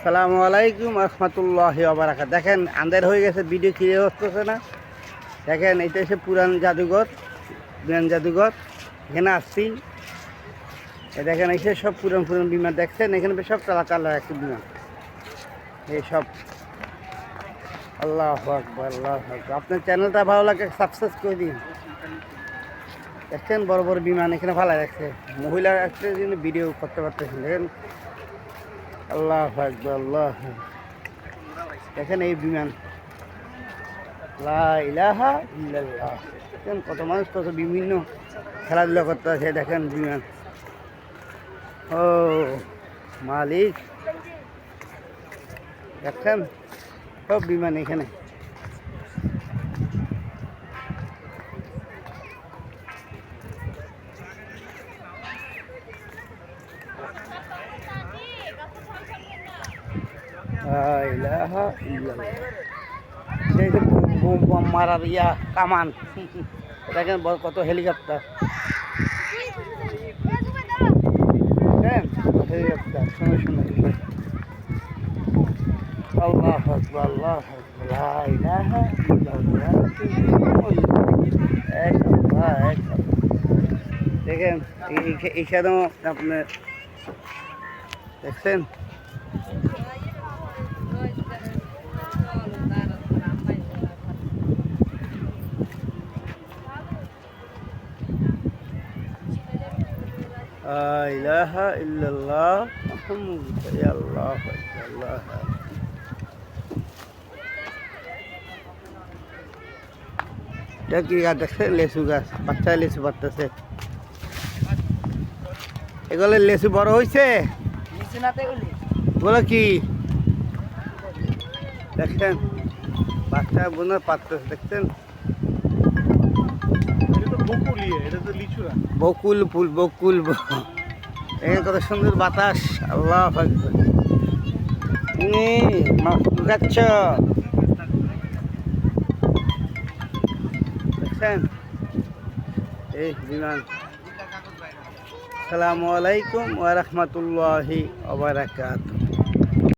আসসালামু আলাইকুম রহমতুল্লাহি ওয়া বারাকাতুহু। দেখেন আন্দার হয়ে গেছে, ভিডিও ক্লিয়ার হচ্ছে না। দেখেন এটা হচ্ছে পুরান জাদুঘর, বিমান জাদুঘর। এখানে আসছি, দেখেন এসে সব পুরান পুরান বিমান দেখছেন। এখানে সব চালা চালা একটু বিমান এইসব। আল্লাহু আকবার, আল্লাহু আকবার। আপনার চ্যানেলটা ভালো লাগে সাবস্ক্রাইব করে দিন। দেখছেন বড় বড় বিমান এখানে ভালো রাখছে, মহিলা একটা জন্য ভিডিও করতে পারতেছেন। দেখেন আল্লাহু আকবার, আল্লাহ। দেখেন এই বিমান, লা ইলাহা ইল্লাল্লাহ। দেখেন কত মানুষ কত বিভিন্ন খেলাধুলা করতে আছে। দেখেন বিমান, ও মালিক, দেখেন সব বিমান এখানে। লা ইলাহা ইল্লাল্লাহ। সেই যে বোম বোম মারার ইয়া কামান। দেখেন কত হেলিকপ্টার, দেখেন হেলিকপ্টার সুন্দর সুন্দর। আল্লাহু আকবার, আল্লাহু আকবার, লা ইলাহা ইল্লাল্লাহ। এক আল্লাহ, এক আল্লাহ। দেখেন এইখানেও আপনার দেখছেন লা ইলাহা ইল্লাল্লাহ মুহাম্মাদুর রাসূলুল্লাহ। আল্লাহ এটা কি গাছ দেখছেন? লেচু গাছ, বাচ্চা লেচু পারতেছে। এগুলো লেচু বড় হয়েছে, এগুলো কি দেখছেন? বাচ্চা বোনার পারতেছে, দেখছেন? বকুল ফুল, বকুল। এখানে কত সুন্দর বাতাস, আল্লাহ আকবার। গাছ দেখছেন এই বিমান। আসসালামু আলাইকুম ওয়া রাহমাতুল্লাহি ওয়া বারাকাতুহু।